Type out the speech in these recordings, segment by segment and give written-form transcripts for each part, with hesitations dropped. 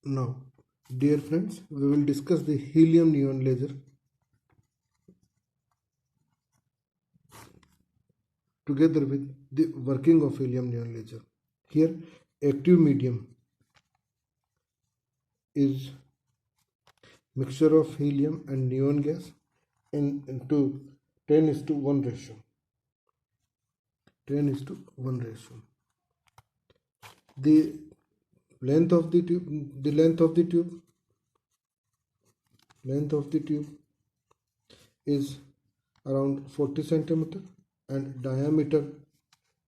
Now, dear friends, we will discuss the helium neon laser together with the working of helium neon laser. Here, active medium is mixture of helium and neon gas into 10 is to 1 ratio. 10 is to 1 ratio. The length of the tube is around 40 centimeter and diameter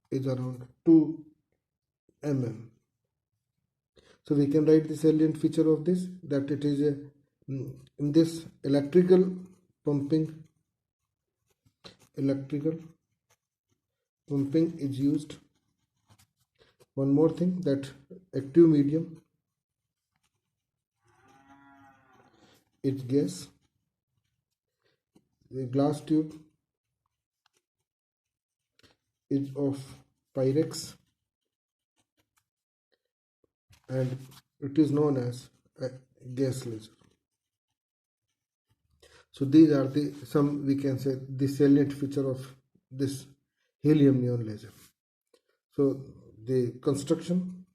is around 2 mm. So we can write the salient feature of this, that it is in this electrical pumping is used. One more thing, that active medium is gas. The glass tube is of Pyrex and it is known as a gas laser. So these are some we can say the salient feature of this helium neon laser. So the construction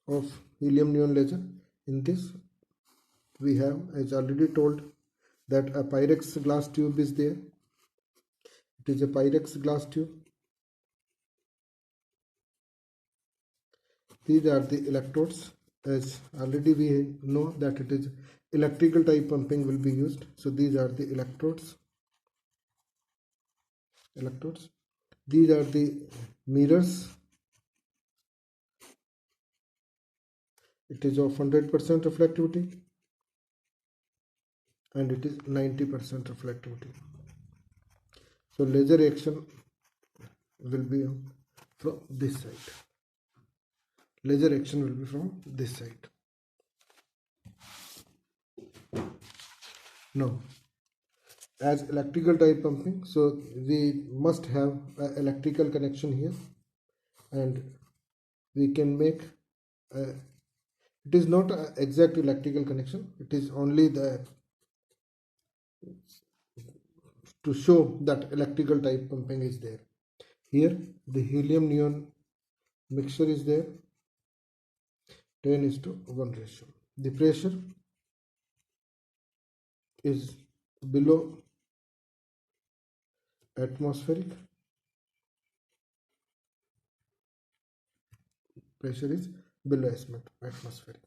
of helium neon laser, in this we have, as already told, that a Pyrex glass tube is there. It is a Pyrex glass tube. These are the electrodes. As already we know that it is electrical type pumping will be used. So these are the electrodes. These are the mirrors. It is of 100% reflectivity and it is 90% reflectivity. So laser action will be from this side. Laser action will be from this side. Now, as electrical type pumping, so we must have an electrical connection here, and we can make it is not an exact electrical connection, it is only to show that electrical type pumping is there. Here the helium neon mixture is there, 10 is to 1 ratio. The pressure is below atmospheric. Pressure is below atmospheric.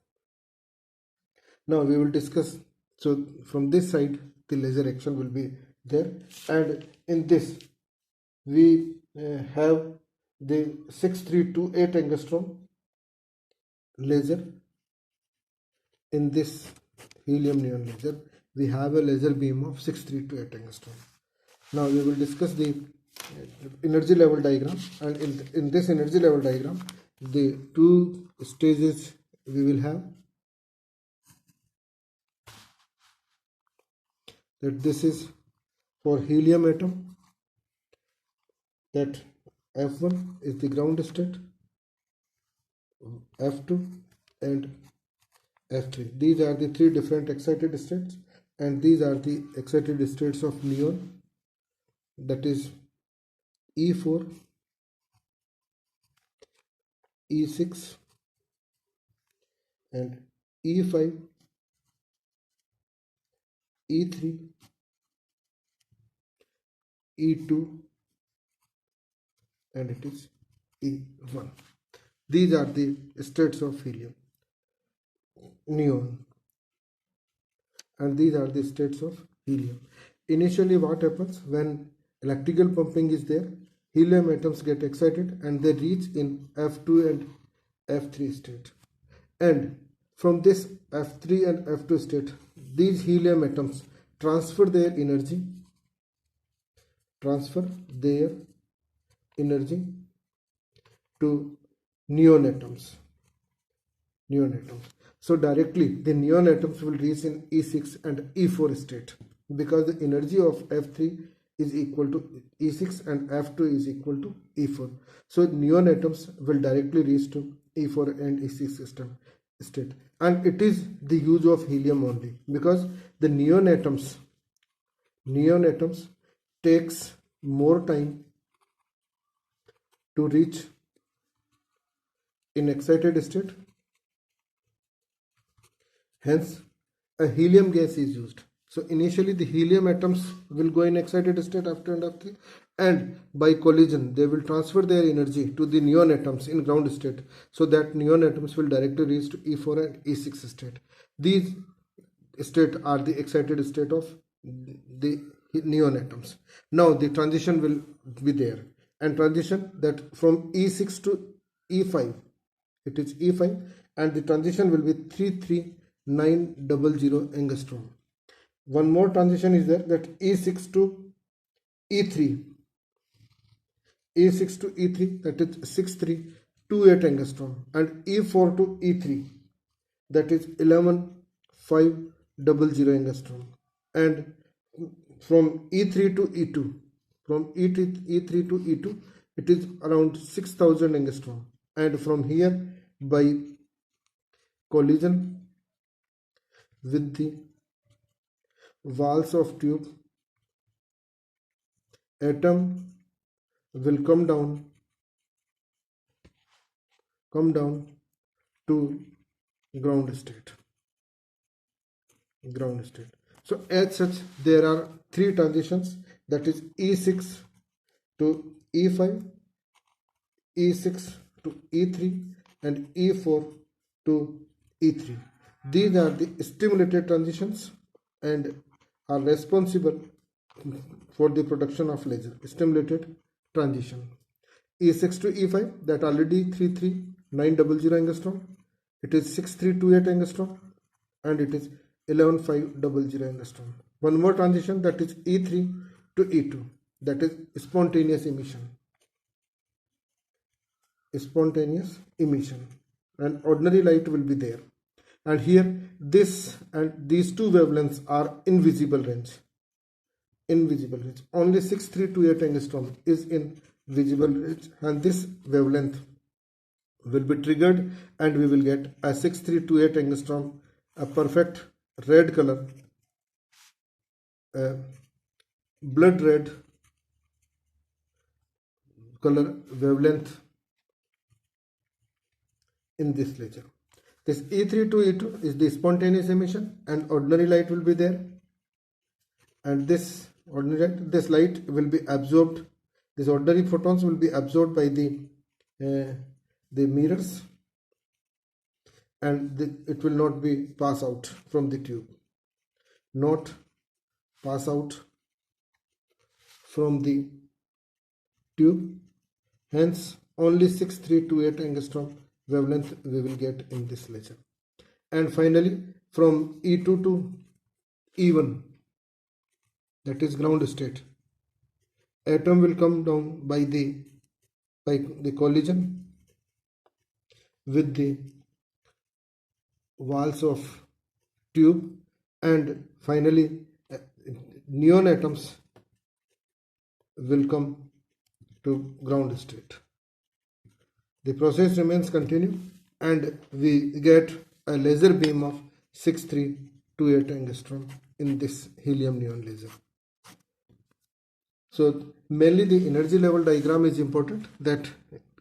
Now we will discuss. So from this side the laser action will be there, and in this we have the 6328 angstrom laser. In this helium neon laser we have a laser beam of 6328 angstrom. Now we will discuss the energy level diagram, and in this energy level diagram the two stages we will have, that this is for helium atom, that F1 is the ground state, F2 and F3. These are the three different excited states, and these are the excited states of neon, that is E4, E6 and E5, E3, E2 and it is E1. These are the states of helium neon, and these are the states of helium. Initially what happens when electrical pumping is there, helium atoms get excited and they reach in F2 and F3 state, and from this F3 and F2 state these helium atoms transfer their energy to neon atoms. So directly the neon atoms will reach in E6 and E4 state, because the energy of F3 is equal to E6 and F2 is equal to E4. So neon atoms will directly reach to E4 and E6 system state, and it is the use of helium only, because the neon atoms takes more time to reach in excited state. Hence, a helium gas is used. So initially the helium atoms will go in excited state after F3, and by collision they will transfer their energy to the neon atoms in ground state, so that neon atoms will directly reach to E4 and E6 state. These state are the excited state of the neon atoms. Now the transition will be there, and transition that from E6 to E5, it is E5, and the transition will be 33900 angstrom. One more transition is there, that E6 to E3, E6 to E3, that is 6328 angstrom, and E4 to E3, that is 11500 angstrom, and from E3 to E2, from E3 to E2, it is around 6000 angstrom, and from here by collision with the walls of tube, atom will come down to ground state. So as such there are three transitions, that is E6 to E5, E6 to E3, and E4 to E3. These are the stimulated transitions and are responsible for the production of laser. Stimulated transition. E6 to E5, that already 33900 angstrom, it is 6328 angstrom, and it is 11500 angstrom. One more transition, that is E3 to E2, that is spontaneous emission, and ordinary light will be there. And here this and these two wavelengths are in visible range. Only 6328 angstrom is in visible range, and this wavelength will be triggered, and we will get a 6328 angstrom, a perfect red color, blood red color wavelength in this laser. This E3 to E2 is the spontaneous emission, and ordinary light will be there, and this light will be absorbed. These ordinary photons will be absorbed by the mirrors, and it will not be pass out from the tube, Hence only 6328 angstrom wavelength we will get in this laser. And finally from E2 to E1, that is ground state, atom will come down by the collision with the walls of tube, and finally neon atoms will come to ground state. The process remains continued, and we get a laser beam of 6328 angstrom in this helium neon laser. So mainly the energy level diagram is important, that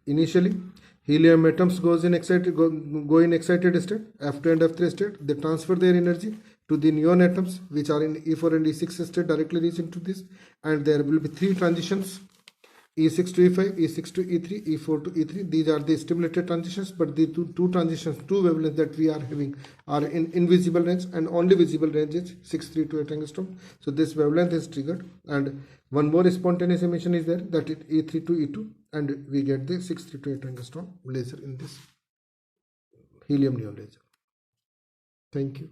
initially helium atoms go in excited state, F2 and F3 state. They transfer their energy to the neon atoms, which are in E4 and E6 state, directly reach into this, and there will be three transitions: E6 to E5, E6 to E3, E4 to E3. These are the stimulated transitions, but the two wavelengths that we are having are in invisible range, and only visible range is 6328 angstrom. So this wavelength is triggered, and one more spontaneous emission is there, that is E3 to E2, and we get the 6328 angstrom laser in this helium neon laser. Thank you.